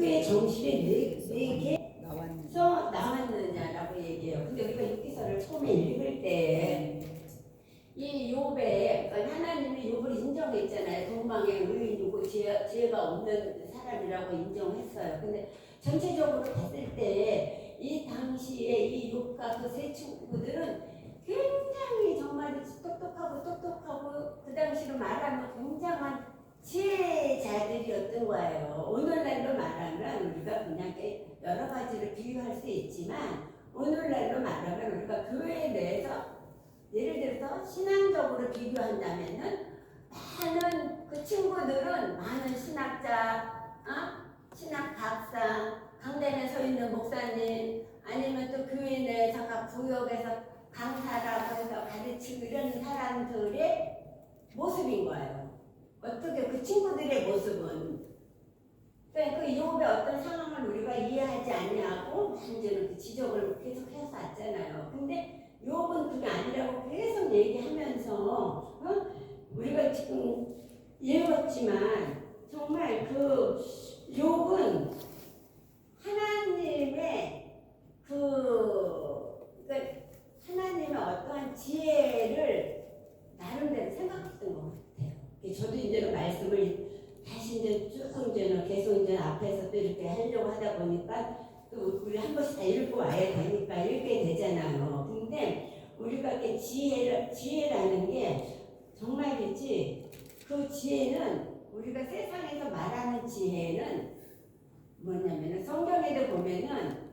기도의 정신이 내게서 나왔느냐라고 얘기해요. 근데 우리가 욥기서를 처음에 읽을 때 이 욥에 하나님이 욥을 인정했잖아요. 동방의 의인이고 죄가 없는 사람이라고 인정했어요. 근데 전체적으로 봤을 때 이 당시에 이 욥과 그 세 친구들은 굉장히 정말 똑똑하고 그 당시로 말하면 굉장한 지혜자들이었던 거예요. 오늘날로 말하면 우리가 그냥 여러 가지를 비유할 수 있지만 오늘날로 말하면 우리가 교회 내에서 예를 들어서 신앙적으로 비교한다면은 많은 그 친구들은 많은 신학자, 신학 박사, 강단에 서 있는 목사님, 아니면 또 교회 내에서 각 구역에서 강사라고 해서 가르치고 이런 사람들의 모습인 거예요. 어떻게 그 친구들의 모습은 그러니까 그 욥의 어떤 상황을 우리가 이해하지 아니하고 완전히 그 지적을 계속 해서 왔잖아요. 근데 욥은 그게 아니라고 계속 얘기하면서 우리가 지금 읽었지만 정말 그 욥은 하나님의 그러니까 하나님의 어떠한 지혜를 나름대로 생각했던 것 같아요. 저도 이제 말씀을 다시 이제 쭉 계속 앞에서 또 이렇게 하려고 하다 보니까 또 우리 한 번씩 다 읽고 와야 되니까 읽게 되잖아요. 근데 우리가 이렇게 지혜라는 게 정말이지 그 지혜는 우리가 세상에서 말하는 지혜는 뭐냐면은 성경에도 보면은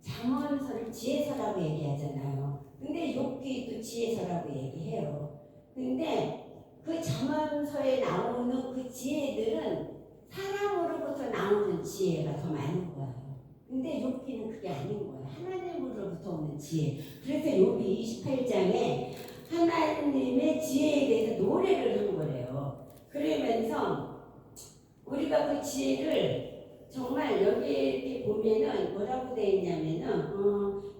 잠언서를 지혜서라고 얘기하잖아요. 근데 욥기도 지혜서라고 얘기해요. 근데 그 잠언서에 나오는 그 지혜들은 사람으로부터 나오는 지혜가 더 많은 거예요. 근데 욥기는 그게 아닌 거예요. 하나님으로부터 오는 지혜. 그래서 욥기 28장에 하나님의 지혜에 대해서 노래를 한 거래요. 그러면서 우리가 그 지혜를 정말 여기 이렇게 보면은 뭐라고 되어 있냐면은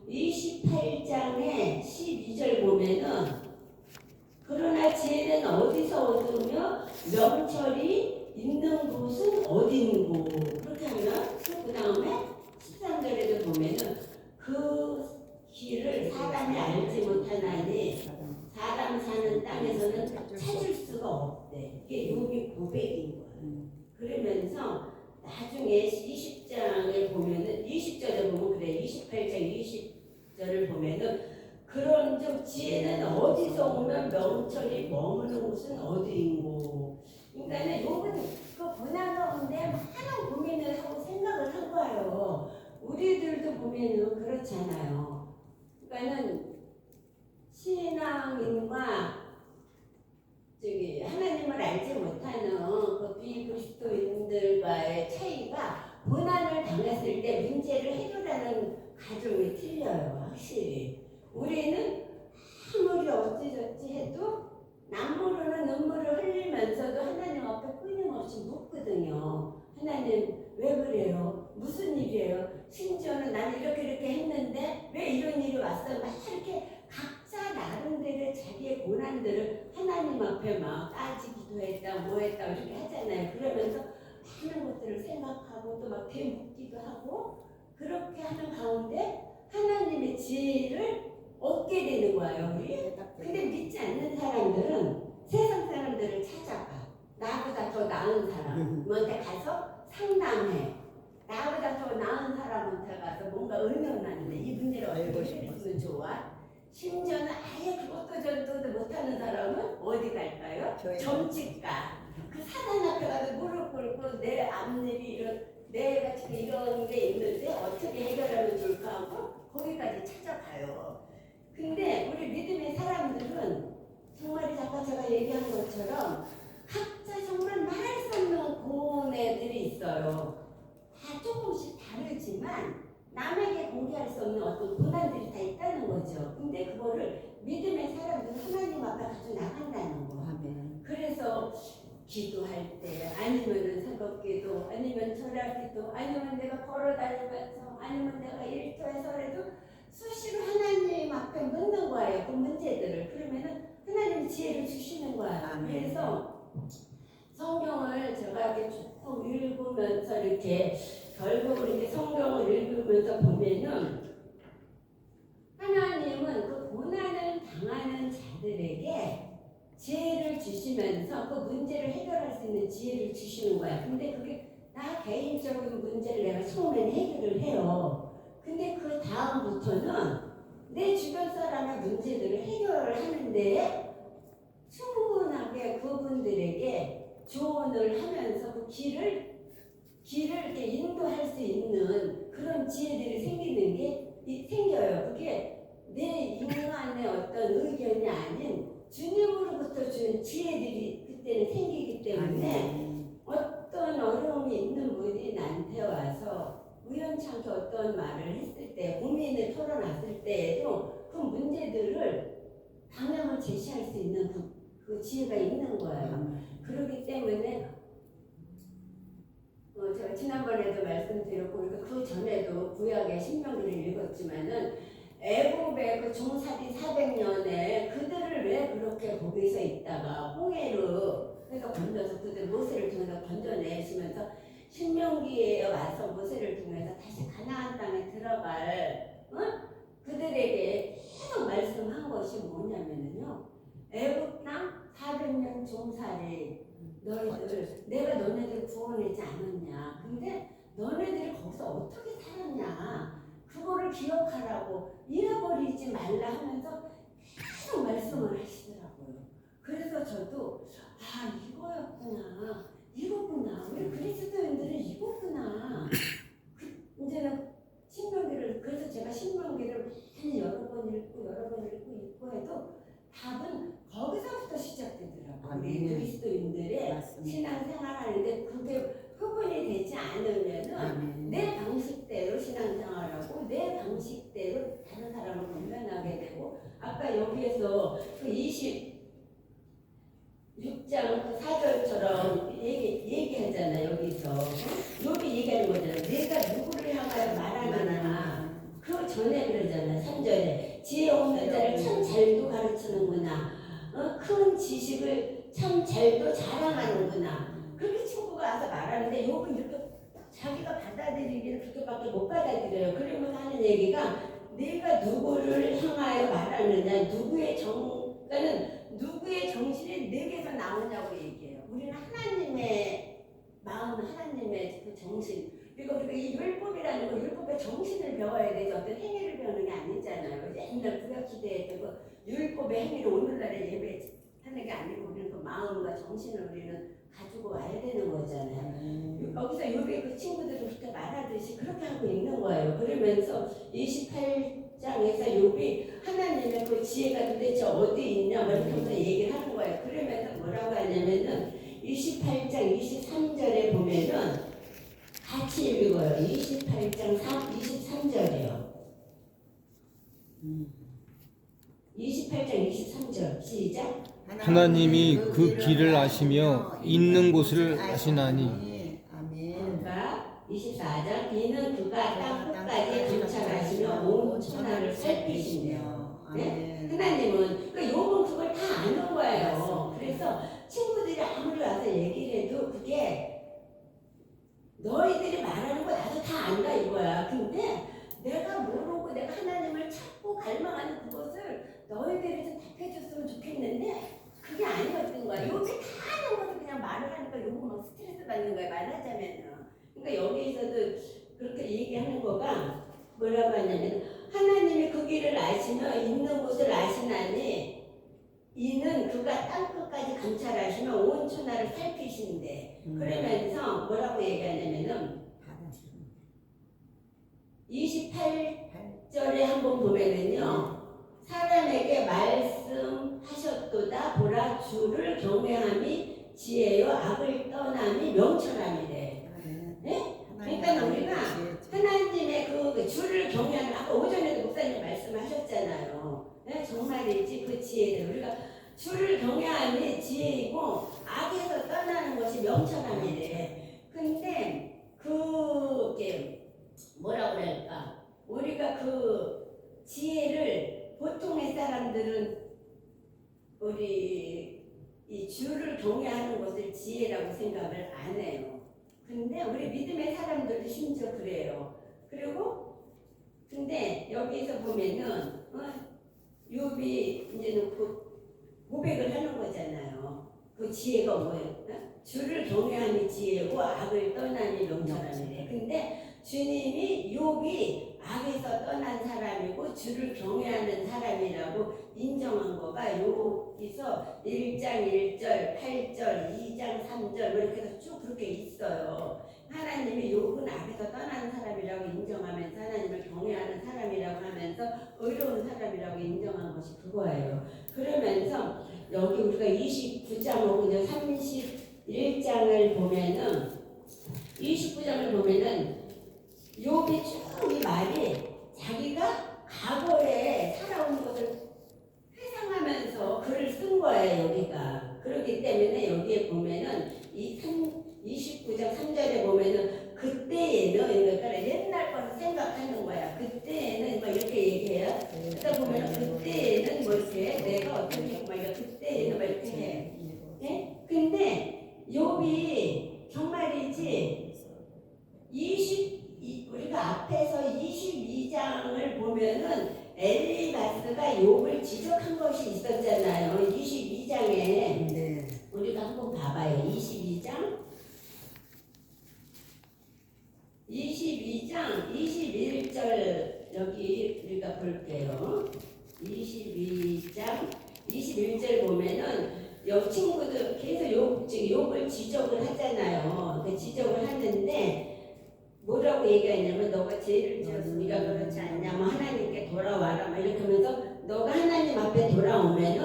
28장에 12절 보면은 그러나 지혜는 어디서 얻으며 명철이 있는 곳은 어딘고 그렇게 하면 그 다음에 13절에도 보면은 그 길을 사람이 알지 못하나니 사람 사는 땅에서는 찾을 수가 없대. 이게 욥의 고백인 거예요. 그러면서 나중에 20장에 보면은 20절에 보면 그래 28장 20절을 보면은 그런 좀 지혜는 어디서 오면 명철이 머무는 곳은 어디인고. 그러니까는 욥은 그 고난 가운데 많은 고민을 하고 생각을 한 거예요. 우리들도 보면은 그렇잖아요. 그러니까는 신앙인과 하나님을 알지 못하는 그 비그리스도인들과의 차이가 고난을 당했을 때 문제를 해결하는 과정이 틀려요. 확실히 우리는 아무리 어찌저찌 해도 남모르는 눈물을 흘리면서도 하나님 앞에 끊임없이 묻거든요. 하나님 왜 그래요? 무슨 일이에요? 심지어는 나는 이렇게 했는데 왜 이런 일이 왔어? 막 이렇게 각자 나름대로 자기의 고난들을 하나님 앞에 막 따지기도 했다 뭐 했다 이렇게 하잖아요. 그러면서 많은 것들을 생각하고 또 막 되묻기도 하고 그렇게 하는 가운데 하나님의 지혜를 얻게 되는 거예요. 우리. 근데 믿지 않는 사람들은 세상 사람들을 찾아가. 나보다 더 나은 사람한테 가서 상담해. 나보다 더 나은 사람한테 가서 뭔가 의논하는데 이 문제를 어떻게 해결했으면 좋아? 심지어는 아예 그것도 저것도 못하는 사람은 어디 갈까요? 점집가. 그 사단 앞에 가서 무릎 꿇고 내 앞일이 내가 지금 이런 게 있는데 어떻게 해결하면 좋을까 하고 거기까지 찾아가요. 근데 우리 믿음의 사람들은 정말 아까 제가 얘기한 것처럼 각자 정말 말할 수 없는 고뇌들이 있어요. 다 조금씩 다르지만 남에게 공개할 수 없는 어떤 고난들이 다 있다는 거죠. 근데 그거를 믿음의 사람들은 하나님 앞에 가지고 나간다는 거. 그래서 기도할 때 아니면은 새벽기도 아니면 철야기도 아니면 내가 걸어다니면서 아니면 내가 일터에서라도 수시로 하나님 앞에 묻는 거예요. 그 문제들을. 그러면은 하나님 지혜를 주시는 거야. 그래서 성경을 제가 이렇게 쭉 읽으면서 이렇게 결국 이렇게 성경을 읽으면서 보면은 하나님은 그 고난을 당하는 자들에게 지혜를 주시면서 그 문제를 해결할 수 있는 지혜를 주시는 거야. 근데 그게 나 개인적인 문제를 내가 처음에는 해결을 해요. 근데 그 다음부터는 내 주변 사람의 문제들을 해결을 하는데 충분하게 그분들에게 조언을 하면서 그 길을 이렇게 인도할 수 있는 그런 지혜들이 생겨요. 그게 내 인간의 어떤 의견이 아닌 주님으로부터 준 지혜들이 그때는 생기기 때문에 어떤 어려움이 있는 분이 나한테 와서 우연찮게 어떤 말을 했을 때 고민을 털어놨을 때에도 그 문제들을 방향을 제시할 수 있는 그 지혜가 있는 거예요. 그렇기 때문에 제가 지난번에도 말씀드렸고 그 전에도 구약의 신명기를 읽었지만은 애굽의 그 종살이 400년에 그들을 왜 그렇게 거기서 있다가 홍해로 해서 건져서 그들 모세를 통해서 건져내시면서 신명기에 와서 모세를 통해서 다시 가나안 땅에 들어갈 그들에게 계속 말씀한 것이 뭐냐면요, 애굽 땅 400년 종살이 너희들 내가 너네들 구원하지 않았냐, 근데 너네들이 거기서 어떻게 살았냐 그거를 기억하라고, 잃어버리지 말라 하면서 계속 말씀을 하시더라고요. 그래서 저도 이거구나 우리 그리스도인들은 이거구나. 이제는 신명기를, 그래서 제가 신명기를 많이 여러 번 읽고 해도 답은 거기서부터 시작되더라고요. 우리 그리스도인들의 맞습니다. 신앙생활하는데 그게 흡언이 되지 않으면은 내 방식대로 신앙생활하고 내 방식대로 다른 사람을 권면하게 되고, 아까 여기에서 그 26장 그 4절처럼 얘기하잖아요. 여기서 여기 얘기하는 거잖아요. 내가 누구를 향하여 말하느냐. 그 전에 그러잖아요. 3절에 지혜 없는 자를 참 잘도 가르치는구나. 큰 지식을 참 잘도 자랑하는구나. 그렇게 친구가 와서 말하는데 요건 이렇게 자기가 받아들이기는 그렇게밖에 못 받아들여요. 그러면서 하는 얘기가 내가 누구를 향하여 말하느냐, 그러니까는 누구의 정신이 내게서 나오냐고 얘기해요. 우리는 하나님의 마음, 하나님의 그 정신, 그리고 우리가 이 율법이라는 거, 율법의 정신을 배워야 되지 어떤 행위를 배우는 게 아니잖아요. 옛날 구약시대에 그 율법의 행위를 오늘날에 예배하는 게 아니고 우리는 그 마음과 정신을 우리는 가지고 와야 되는 거잖아요. 여기서 요리 그 친구들이 그렇게 말하듯이 그렇게 하고 있는 거예요. 그러면서 28장에서 욥이 하나님의 그 지혜가 도대체 어디 있냐 이렇게 하면서 얘기를 하는 거예요. 그러면서 뭐라고 하냐면은 28장 23절에 보면은 같이 읽어요. 28장 23절이요. 28장 23절 시작. 하나님이 그 길을 아시며 있는 곳을 아시나니. 아멘. 그러니까 24장 이는 그가 땅 끝까지 감찰하시며 온 천하를 살피시며. 네? 하나님은 그 욥은 그걸 다 아는 거예요. 그래서 친구들이 아무리 와서 얘기를 해도 그게 너희들이 말하는 거 나도 다 안다 이거야. 근데 내가 모르고 내가 하나님을 찾고 갈망하는 그것을 너희들이 좀 답해줬으면 좋겠는데 그게 아니었던 거야. 욥이 다 아는 것을 그냥 말을 하니까 욥은 막 스트레스 받는 거야, 말하자면은. 그러니까 여기서도 그렇게 얘기하는 거가 뭐라고 하냐면 하나님이 그 길을 아시며 있는 곳을 아시나니 이는 그가 땅 끝까지 감찰하시며 온 천하를 살피신대. 그러면서 뭐라고 얘기하냐면은 28절에 한번 보면은요, 사람에게 말씀하셨도다 보라 주를 경외함이 지혜요 악을 떠남이 명철함이래. 네? 그러니까 우리가 하나님의 그 주를 경외하는, 아까 오전에도 목사님 말씀하셨잖아요. 네? 정말이지 그 지혜를 우리가 주를 경외함이 지혜이고 악에서 떠나는 것이 명철함이래. 근데 그게 뭐라고 그럴까? 우리가 그 지혜를 보통의 사람들은 우리 이 주를 경외하는 것을 지혜라고 생각을 안 해요. 근데 우리 믿음의 사람들도 심지어 여기서 보면은 욥이 이제는 그 고백을 하는 거잖아요. 그 지혜가 뭐예요? 주를 경외함이 지혜고 악을 떠남이 명철함이래. 근데 주님이 욥이 악에서 떠난 사람이고 주를 경외하는 사람이라고 인정한 거가 여기서 1장 1절, 8절, 2장 3절 이렇게 해서 쭉 그렇게 있어요. 하나님이 욥은 악에서 떠난 사람이라고 인정하면서 하나님을 경외하는 사람이라고 하면서 의로운 사람이라고 인정한 것이 그거예요. 그러면서 여기 우리가 29장하고 이제 31장을 보면은 29장을 보면은 욥이 쭉 이 말이 자기가 과거에 살아온 것을 회상하면서 글을 쓴 거예요. 여기가 그렇기 때문에 여기에 보면은 이 29장 3절에 보면은 그때에는 그러니까 옛날 거를 생각하는 거야. 그때에는 막 이렇게 얘기해요. 그러다 보면은 그때에는 뭐 이렇게 내가 어떻게 막 이렇게 그때에는 막 이렇게 해. 예? 근데 욥이 정말이지 우리가 앞에서 22장을 보면은 엘리바스가 욥을 지적한 것이 있었잖아요. 22장에 네. 우리가 한번 봐봐요. 22장 21절 여기 우리가 볼게요. 22장 21절 보면은 여 친구들 계속 욥을 지적을 하잖아요. 그 지적을 하는데 뭐라고 얘기하냐면 너가 죄를 지었으니까 그렇지 않냐, 뭐 하나님께 돌아와라, 막 이렇게 하면서 너가 하나님 앞에 돌아오면은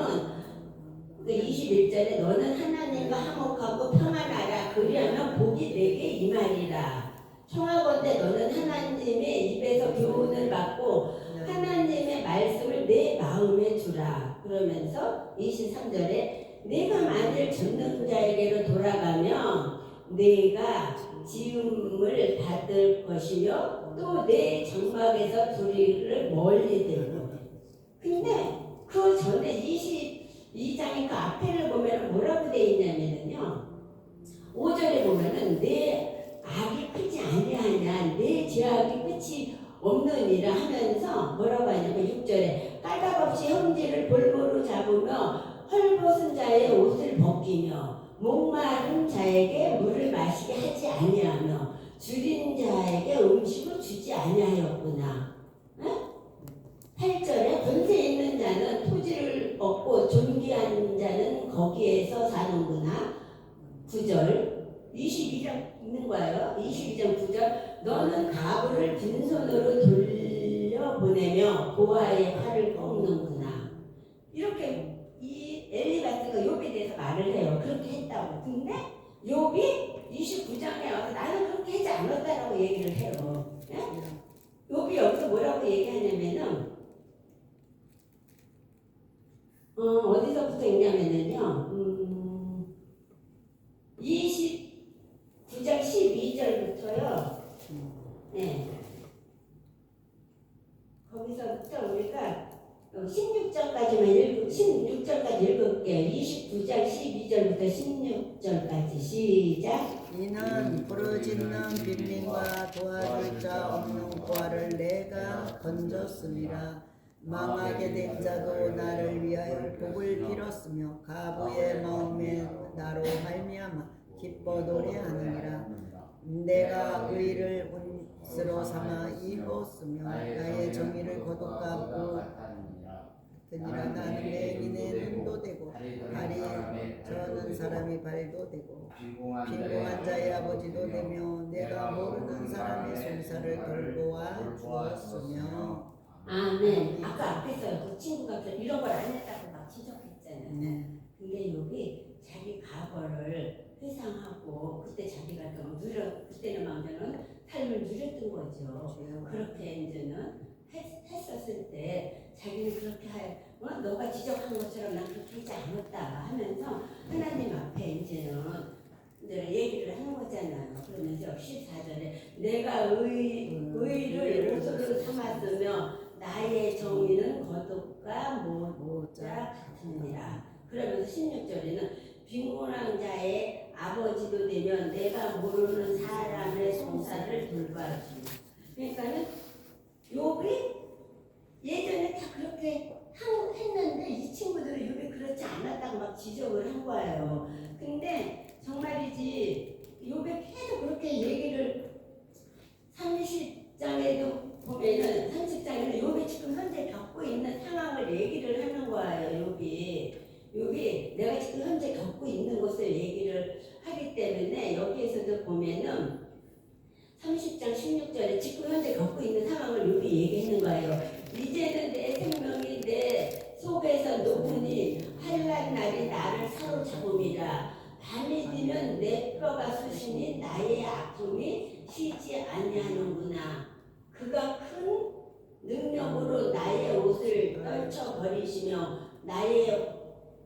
그 21절에 너는 하나님과 화목하고 평안하라. 그리하면 복이 내게 임하리라. 청하건대 너는 하나님의 입에서 교훈을 받고 하나님의 말씀을 내 마음에 두라. 그러면서 23절에 내가 만일 전능자에게로 돌아가면 내가 지음을 받을 것이며 또 내 장막에서 불의를 멀리 들고. 근데 그 전에 22장의 그 앞에를 보면 뭐라고 되어 있냐면요 5절에 보면은 내 악이 크지 아니하냐, 내 죄악이 끝이 없느니라 하면서 뭐라고 하냐면 6절에 까닭없이 형제를 볼모로 잡으며 헐벗은 자의 옷을 벗기며 목마른 자에게 물을 마시게 하지 아니하며 줄인 자에게 음식을 주지 아니하였구나. 8절에 권세 있는 자는 토지를 얻고 존귀한 자는 거기에서 사는구나. 9절 22장 있는 거예요. 22장 9절 너는 가부를 빈손으로 돌려보내며 고아의 팔을 꺾는구나. 이렇게 이 엘리바스가 욥에 대해서 말을 해요. 그렇게 했다고. 근데 욥이 29장에 와서 나는 그렇게 하지 않았다라고 얘기를 해요. 예? 욥이 여기서 뭐라고 얘기하냐면은 어디서부터 있냐면은요 29장 12절부터요. 네. 거기서부터 우리가 16절까지 읽을게요. 29장 12절부터 16절까지 시작. 이는 부르짖는 빈민과 도와줄 자 없는 고아를 내가 건졌음이라. 망하게 된 자도 나를 위하여 복을 빌었으며 가부의 마음에 나로 말미암아 기뻐 노래하느니라. 내가 의를 운스로 삼아 입었으며 나의 정의를 거듭하고 드니라. 나는 내 인의 눈도 되고 다리 저는 사람이 발도 되고 빈궁한 자의 아버지도 되며 내가 모르는 사람의 송사를 돌보아 주었으며. 아멘. 아까 앞에서 그 친구가 이런 걸 안 했다고 막 지적했잖아요. 네. 근데 여기 자기 과거를 회상하고 그때 자기가 좀 그때는 막저는 삶을 누렸던 거죠. 그렇게 이제는 했었을 때 자기는 그렇게 너가 지적한 것처럼 난 그렇게 하지 않았다 하면서 하나님 앞에 이제는 얘기를 하는 거잖아요. 그러면서 14절에 내가 의를 옷으로 삼았으며 나의 정의는 거듭과 모자 같으니라. 그러면서 16절에는 빈곤한 자의 아버지도 되면 내가 모르는 사람의 송사를 돌봐주니. 그러니까는 욥이 지적을 한 거예요. 근데 정말이지 요게 계속 그렇게 얘기를 30장에도 보면은 30장에는 요게 지금 현재 겪고 있는 상황을 얘기를 하는 거예요. 여기 내가 지금 현재 겪고 있는 것을 얘기를 하기 때문에 여기에서도 보면은 30장 16절에 지금 현재 겪고 있는 상황을 여기 얘기하는 거예요. 이제는 내 생명이 내 속에서 녹으니 환난 날이 나를 사로잡음이라. 밤이 되면 내 뼈가 쑤시니 나의 아픔이 쉬지 아니하는구나. 그가 큰 능력으로 나의 옷을 떨쳐버리시며 나의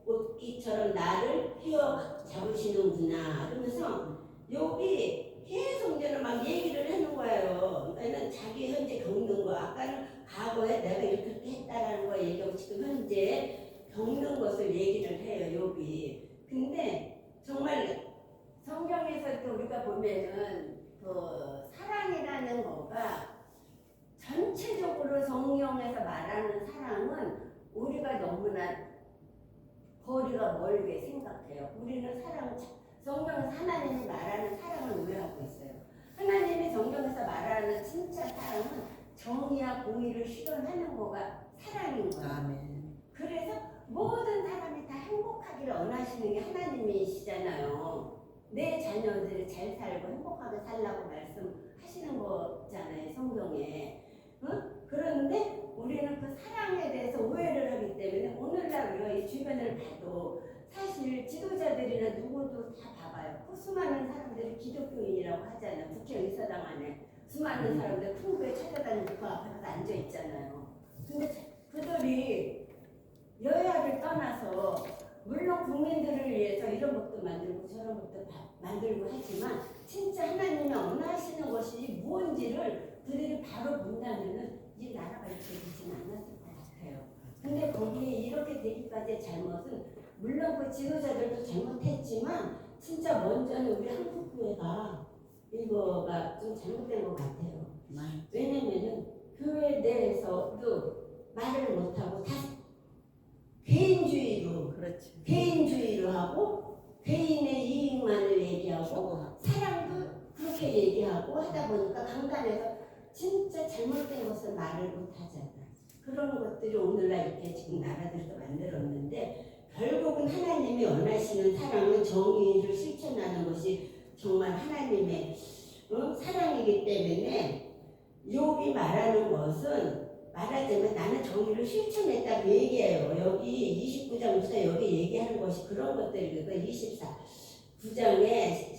옷깃처럼 나를 휘어 잡으시는구나. 그러면서 여기 계속 이제는 막 얘기를 하는 거예요. 그러니까 자기 현재 겪는 거, 아까는 과거에 내가 이렇게 했다라는 거 얘기하고 지금 현재 겪는 것을 얘기를 해요. 여기. 근데 정말 성경에서도 우리가 보면은 그 사랑이라는 거가 전체적으로 성경에서 말하는 사랑은 우리가 너무나 거리가 멀게 생각해요. 우리는 성경에서 하나님이 말하는 사랑을 오해하고 있어요. 하나님이 성경에서 말하는 진짜 사랑은 정의와 공의를 실현하는 거가 사랑인 거예요. 아멘. 그래서 모든 사람이 다 행복하기를 원하시는 게 하나님이시잖아요. 내 자녀들이 잘 살고 행복하게 살라고 말씀하시는 거잖아요, 성경에. 응? 그런데 우리는 그 사랑에 대해서 오해를 하기 때문에 오늘날 우리가 이 주변을 봐도 사실 지도자들이나 누구도 다 봐봐요. 그 수많은 사람들이 기독교인이라고 하잖아요. 국회의사당 안에 수많은 사람들 큰 교회 찾아다니고 그 앞에 가서 앉아 있잖아요. 근데 그들이 여야를 떠나서 물론 국민들을 위해서 이런 것도 만들고 저런 것도 만들고 하지만 진짜 하나님이 원하시는 것이 무엇인지를 그들이 바로 본다면은 이 나라가 이렇게 되지는 않았을 것 같아요. 근데 거기에 이렇게 되기까지의 잘못은 물론 그 지도자들도 잘못했지만 진짜 먼저는 우리 한국교회가 이거가 좀 잘못된 것 같아요. 왜냐면은 교회 내에서도 말을 못하고 다 개인주의로 그렇지. 개인주의로 하고 개인의 이익만을 얘기하고 사랑도 그렇게 얘기하고 하다 보니까 강단에서 진짜 잘못된 것을 말을 못하잖아. 그런 것들이 오늘날 이렇게 지금 나라들도 만들었는데 결국은 하나님이 원하시는 사랑은 정의를 실천하는 것이 정말 하나님의 사랑이기 때문에 욥이 말하는 것은 말하자면 나는 정의를 실천했다고 얘기해요. 여기 29장부터 여기 얘기하는 것이 그런 것들이고 24구장에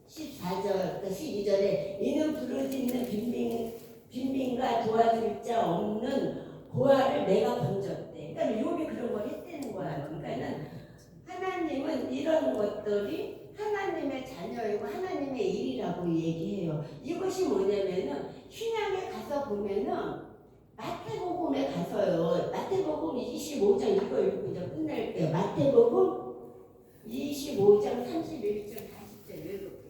14절, 12절에 이는 부르짖는 빈민과 도와줄 자 없는 고아를 내가 건졌대. 그러니까 욥이 그런 걸 했다는 거야. 그러니까는 하나님은 이런 것들이 하나님의 자녀이고 하나님의 일이라고 얘기해요. 이것이 뭐냐면은 신약에 가서 보면은 마태복음에 가서요. 마태복음 25장 이거 읽고 이제 끝낼게요. 마태복음 25장 31절 40절 읽을게요.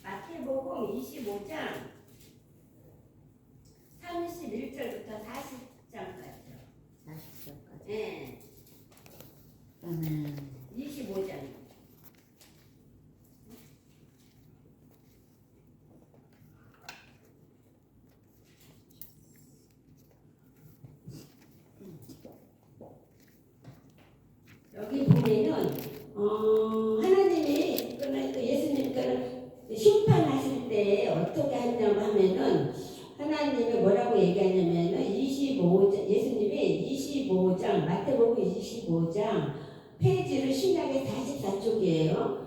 마태복음 25장 31절부터 40장까지요. 40절까지. 네. 25장. 여기 보면은 하나님이 예수님께는 심판하실 때 어떻게 하냐고 하면은 하나님이 뭐라고 얘기하냐면은 25장 예수님이 25장 마태복음 25장 페이지를 신약의 44쪽이에요.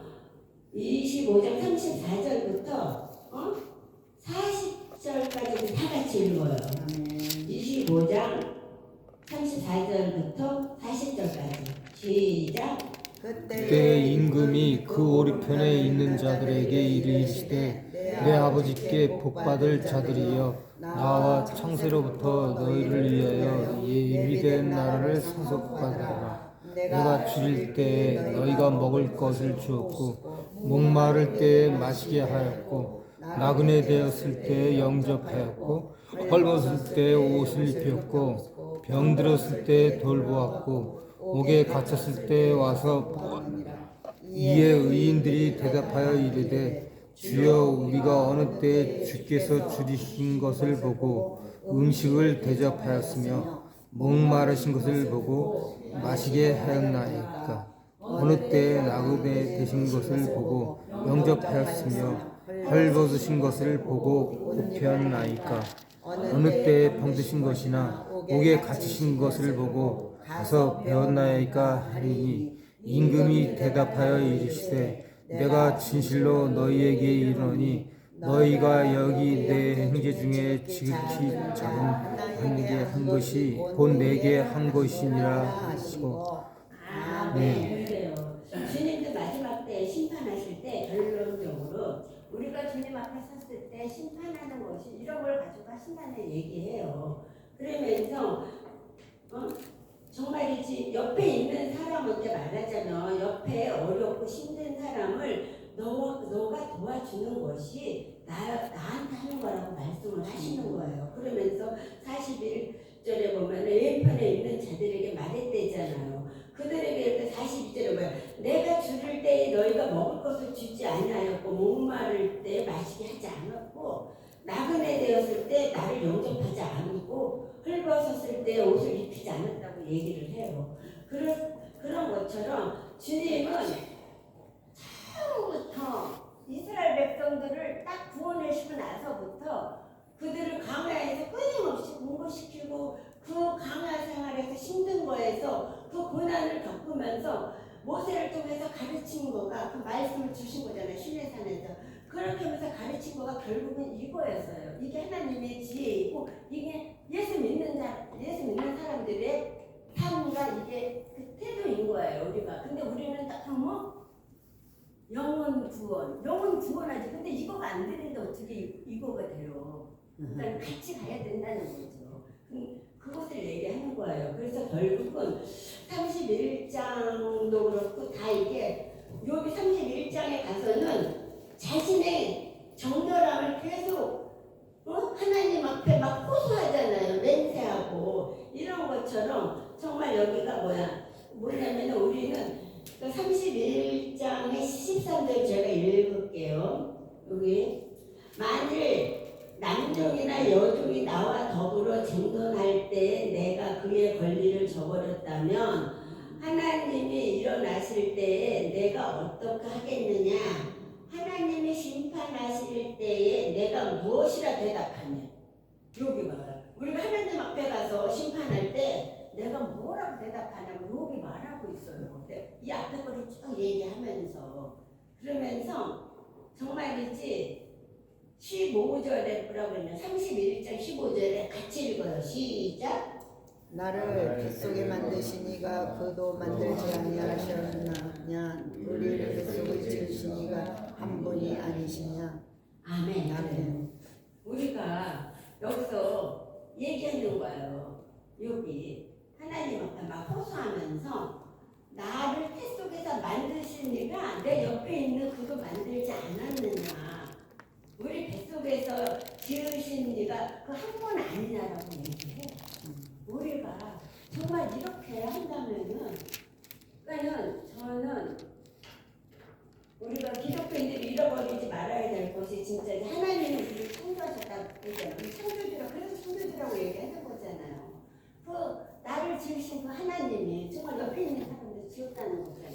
25장 34절부터 40절까지 다 같이 읽어요. 25장 34절부터 40절까지 시작. 그때 임금이 그 오리편에 있는 자들에게 이르시되 내 아버지께 복받을 자들이여 나와 창세로부터 너희를 위하여 예비된 나라를 상속받으라. 내가 줄일 때에 너희가 먹을 것을 주었고 목마를 때에 마시게 하였고 나그네 되었을 때에 영접하였고 헐벗을 때에 옷을 입혔고 병들었을 때에 돌보았고 옥에 갇혔을 때에 와서 보았느니라. 이에 의인들이 대답하여 이르되 주여 우리가 어느 때에 주께서 줄이신 것을 보고 음식을 대접하였으며 목마르신 것을 보고 마시게 하였나이까. 어느 때에 나그네 되신 것을 보고 영접하였으며 헐벗으신 것을 보고 굽혔나이까. 어느 때에 병드신 것이나 옥에 갇히신 것을 보고 가서 배웠나이까 하리니 임금이 대답하여 이르시되 내가 진실로 너희에게 이르노니 너희가 여기 내 형제 중에 지극히 작은 한 게 한 것이 곧 내게 한 것이니라 하시고. 네. 그래요. 주님도 마지막 때 심판하실 때 결론적으로 우리가 주님 앞에 섰을 때 심판하는 것이 이런 걸 가지고 하신다는 얘기예요. 그러면서 정말이지 옆에 있는 사람한테 말하자면 옆에 어렵고 힘든 사람을 너가 도와주는 것이 나한테 하는 거라고 말씀을 하시는 거예요. 그러면서 41절에 보면 왼편에 있는 자들에게 말했대잖아요. 그들에게 이렇게 42절에 보면 내가 줄일 때에 너희가 먹을 것을 주지 아니하였고 목마를 때 마시게 하지 않았고 나그네 되었을 때 나를 영접하지 않고 헐벗었을 때 옷을 입히지 않았다고 얘기를 해요. 그런 것처럼 주님은 처음부터 이스라엘 백성들을 딱 구원하시고 나서부터 그들을 광야에서 끊임없이 공부시키고 그 광야 생활에서 힘든 거에서 그 고난을 겪으면서 모세를 통해서 가르친 거가 그 말씀을 주신 거잖아요. 시내산에서 그렇게 하면서 가르친 거가 결국은 이거였어요. 이게 하나님의 지혜이고 이게 예수 믿는 사람들의 삶과 이게 그 태도인 거예요. 우리가. 근데 우리는 딱 영혼 구원하지. 근데 이거가 안 되는데 어떻게 이거가 돼요? 그러니까 같이 가야 된다는 거죠. 그것을 얘기하는 거예요. 그래서 결국은 31장도 그렇고 다 이게 여기 31장에 가서는 자신의 정결함을 계속 하나님 앞에 막 호소하잖아요. 맹세하고 이런 것처럼 정말 여기가 뭐냐면 우리는 31장의 13절 제가 읽을게요. 여기 만일 남종이나 여종이 나와 더불어 쟁론할 때 내가 그의 권리를 저버렸다면 하나님이 일어나실 때에 내가 어떻게 하겠느냐. 하나님이 심판하실 때에 내가 무엇이라 대답하냐. 여기 봐요. 우리가 하나님 앞에 가서 심판할 때 내가 뭐라고 대답하냐고 여기 말하고 있어요. 이 앞에 거를 쭉 얘기하면서 그러면서 정말이지 15절에 뭐라고 했냐 31장 15절에 같이 읽어요. 시작. 나를 뱃속에 만드시니가 그도 만들지 아니하셨느냐. 우리를 뱃속에 지으시니가 한 분이 아니시냐. 아멘. 아멘. 우리가 여기서 얘기하는 거예요. 여기 하나님 앞에 막 호소하면서 나를 태 속에서 만드시니가 내 옆에 있는 그도 만들지 않았느냐. 우리 뱃속에서 지으신 이가 그 한 번 아니냐라고 얘기해. 우리가 정말 이렇게 한다면은 그러니까는 저는 우리가 기독교인들이 잃어버리지 말아야 될 것이 진짜 하나님은 우리를 창조하셨다고 얘기해요. 우리 창조주라 그래서 창조주라고 얘기하는 거잖아요. 그 나를 지으신 그 하나님이 정말 옆에 있는 사람들 지었다는 거잖아요.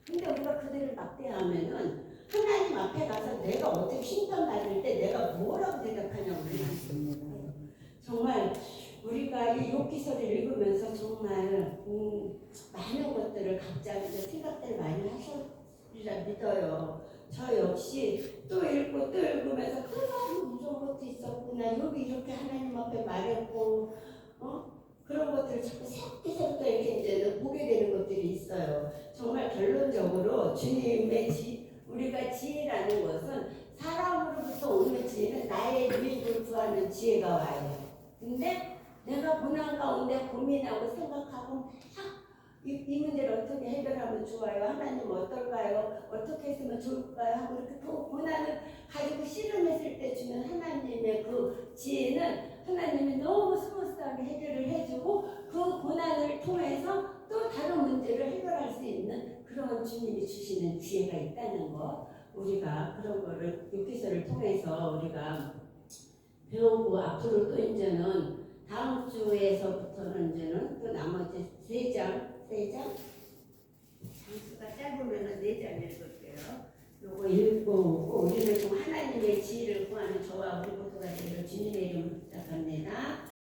근데 우리가 그들을 막대하면은 하나님 앞에 가서 내가 어떻게 심판받을 때 내가 뭐라고 대답하냐고 그랬습니다. 정말 우리가 이 욥기서를 읽으면서 정말 많은 것들을 각자 생각들 많이 하셨리라 믿어요. 저 역시 또 읽고 또 읽으면서 또 너무 무서운 것도 있었구나. 여기 이렇게 하나님 앞에 말했고 그런 것들을 자꾸 새롭게 이렇게 이제 보게 되는 것들이 있어요. 정말 결론적으로 주님의 우리가 지혜라는 것은 사람으로부터 오는 지혜는 나의 유익을 구하는 지혜가 와요. 근데 내가 고난 가운데 고민하고 생각하고 막 이 문제를 어떻게 해결하면 좋아요? 하나님 어떨까요? 어떻게 했으면 좋을까요? 하고 이렇게 그 고난을 가지고 씨름했을 때 주는 하나님의 그 지혜는 하나님이 너무 스무스하게 해결을 해주고 그 고난을 통해서 또 다른 문제를 해결할 수 있는 그런 주님이 주시는 지혜가 있다는 것, 우리가 그런 거를 육기서를 통해서 우리가 배우고 앞으로 또 이제는 다음 주에서부터는 이제는 또 나머지 세 장 장수가 짧으면 4장 읽을게요. 요거 읽고 우리는 좀 하나님의 지혜를 구하는 저와 우리 모두가 되기를 주님의 이름으로 부탁합니다.